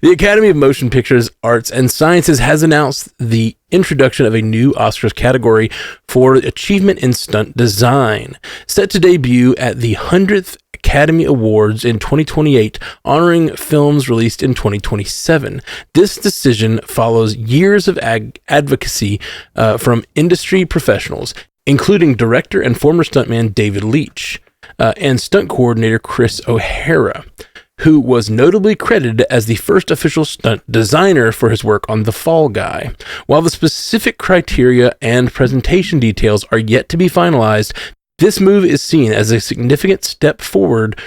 The Academy of Motion Pictures, Arts, and Sciences has announced the introduction of a new Oscars category for achievement in stunt design, set to debut at the 100th Academy Awards in 2028, honoring films released in 2027. This decision follows years of advocacy from industry professionals, including director and former stuntman David Leitch and stunt coordinator Chris O'Hara, who was notably credited as the first official stunt designer for his work on The Fall Guy. While the specific criteria and presentation details are yet to be finalized, this move is seen as a significant step forward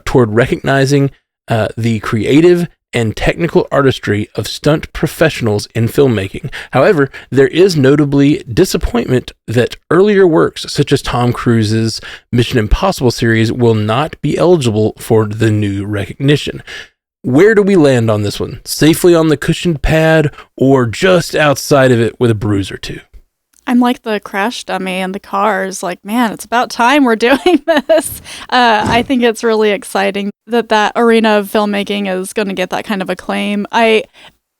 toward recognizing the creative and technical artistry of stunt professionals in filmmaking. However, there is notably disappointment that earlier works, such as Tom Cruise's Mission Impossible series, will not be eligible for the new recognition. Where do we land on this one? Safely on the cushioned pad, or just outside of it with a bruise or two? I'm like the crash dummy in the cars. Like, man, it's about time we're doing this. I think it's really exciting that arena of filmmaking is going to get that kind of acclaim. I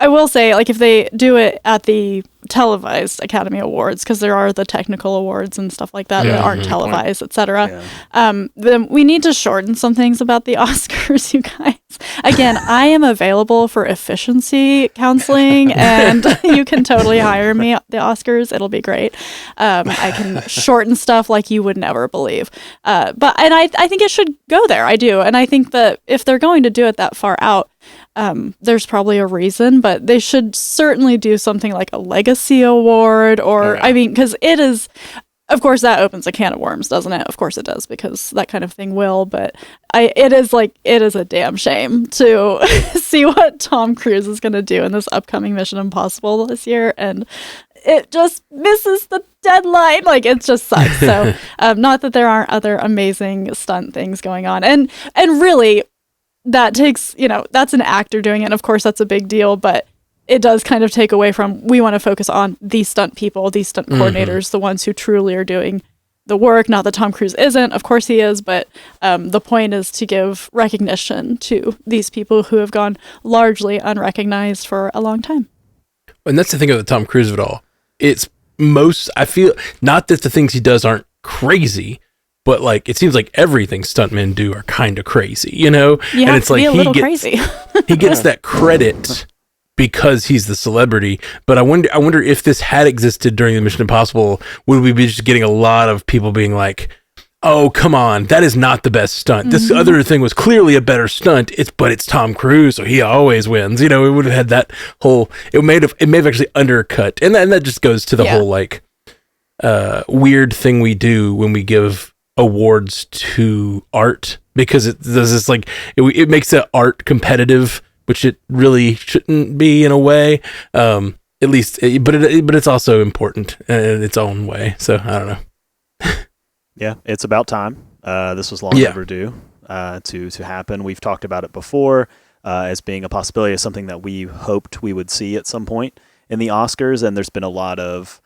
will say, like, if they do it at the televised Academy Awards, because there are the technical awards and stuff like that that aren't televised, etc., then we need to shorten some things about the Oscars, you guys. Again, I am available for efficiency counseling, and you can totally hire me at the Oscars. It'll be great. I can shorten stuff like you would never believe. I think it should go there. I do. And I think that if they're going to do it that far out, there's probably a reason, but they should certainly do something like a legacy award, or, I mean, because it is, of course, that opens a can of worms, doesn't it? Of course it does, because that kind of thing will, but it is a damn shame to see what Tom Cruise is going to do in this upcoming Mission Impossible this year, and it just misses the deadline. Like, it just sucks. So, not that there aren't other amazing stunt things going on, and really, that takes, that's an actor doing it. And of course, that's a big deal, but it does kind of take away from, we want to focus on these stunt people, these stunt coordinators, the ones who truly are doing the work. Not that Tom Cruise isn't, of course he is, but the point is to give recognition to these people who have gone largely unrecognized for a long time. And that's the thing of the Tom Cruise of it all. It's I feel, not that the things he does aren't crazy, but like, it seems like everything stuntmen do are kind of crazy, You and have it's to like be a little crazy. he gets that credit because he's the celebrity. But I wonder if this had existed during the Mission Impossible, would we be just getting a lot of people being like, "Oh, come on, that is not the best stunt. This other thing was clearly a better stunt. But it's Tom Cruise, so he always wins." It would have had that whole. It may have actually undercut, and that just goes to the whole like weird thing we do when we give awards to art, because it does this like it makes the art competitive, which it really shouldn't be in a way, at least, but it's also important in its own way. So I don't know. Yeah, it's about time. This was long overdue to happen. We've talked about it before as being a possibility of something that we hoped we would see at some point in the Oscars, and there's been a lot of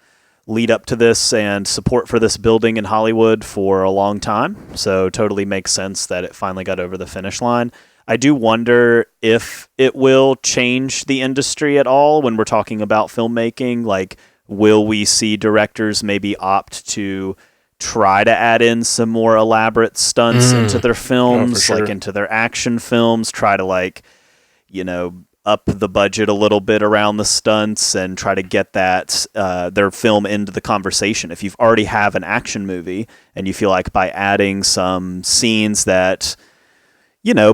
lead up to this and support for this building in Hollywood for a long time. So totally makes sense that it finally got over the finish line. I do wonder if it will change the industry at all when we're talking about filmmaking. Like, will we see directors maybe opt to try to add in some more elaborate stunts into their films, like into their action films, try to up the budget a little bit around the stunts and try to get that their film into the conversation. If you've already have an action movie and you feel like by adding some scenes that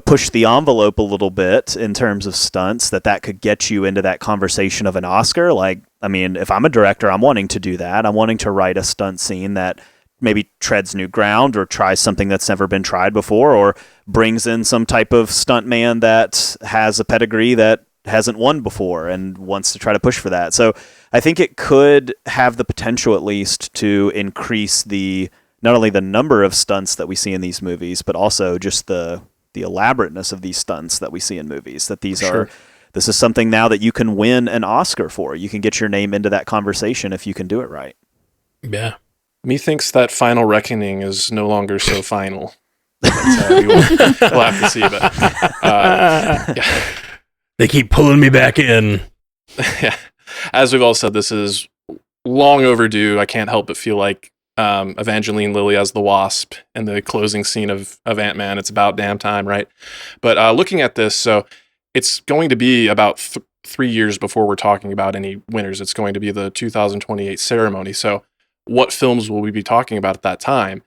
push the envelope a little bit in terms of stunts, that could get you into that conversation of an Oscar. Like, I mean, if I'm a director, I'm wanting to do that. I'm wanting to write a stunt scene that maybe treads new ground or tries something that's never been tried before, or brings in some type of stuntman that has a pedigree that hasn't won before and wants to try to push for that. So I think it could have the potential, at least, to increase not only the number of stunts that we see in these movies, but also just the elaborateness of these stunts that we see in movies. That this is something now that you can win an Oscar for. You can get your name into that conversation if you can do it right. Yeah. Methinks that final reckoning is no longer so final. We'll have to see, but They keep pulling me back in. Yeah. As we've all said, this is long overdue. I can't help but feel like Evangeline Lilly as the Wasp and the closing scene of Ant-Man. It's about damn time, right? But looking at this, so it's going to be about 3 years before we're talking about any winners. It's going to be the 2028 ceremony. So what films will we be talking about at that time?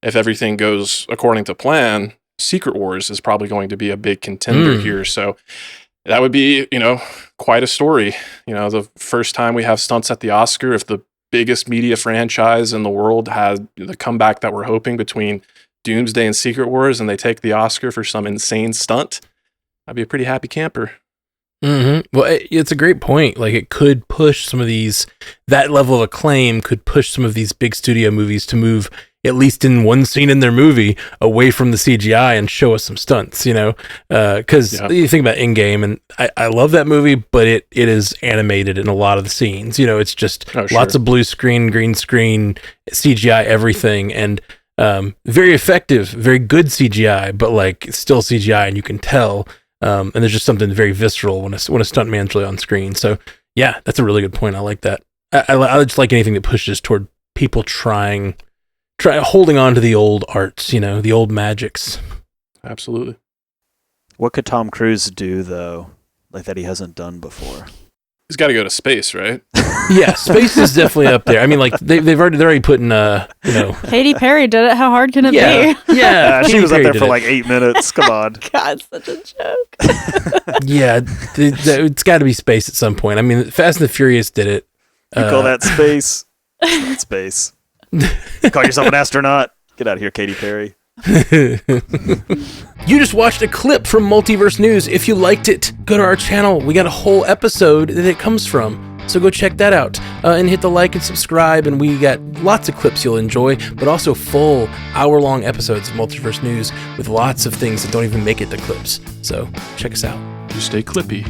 If everything goes according to plan, Secret Wars is probably going to be a big contender here. So that would be, quite a story. The first time we have stunts at the Oscar, if the biggest media franchise in the world had the comeback that we're hoping between Doomsday and Secret Wars, and they take the Oscar for some insane stunt, I'd be a pretty happy camper. Mm-hmm. Well, it's a great point. Like, it could push some of these, that level of acclaim could push some of these big studio movies to move, at least in one scene in their movie, away from the CGI and show us some stunts, because you think about Endgame, and I love that movie, but it is animated in a lot of the scenes. It's just lots of blue screen, green screen, CGI, everything, and very effective, very good CGI, but like still CGI, and you can tell. And there's just something very visceral when a stuntman's really on screen. So yeah, that's a really good point. I like that. I just like anything that pushes toward people holding on to the old arts, the old magics. Absolutely. What could Tom Cruise do though, like that he hasn't done before? He's got to go to space, right? Yeah, space is definitely up there. I mean, like they're already putting Katy Perry did it. How hard can it be? Yeah, she was up there for like 8 minutes. Come on. God, such a joke. Yeah, it's got to be space at some point. I mean, Fast and the Furious did it. You call that space? It's not space. Call yourself an astronaut? Get out of here, Katy Perry. You just watched a clip from Multiverse News. If you liked it, go to our channel. We got a whole episode that it comes from, so go check that out and hit the like and subscribe. And we got lots of clips you'll enjoy, but also full hour-long episodes of Multiverse News with lots of things that don't even make it to clips. So check us out. You stay clippy.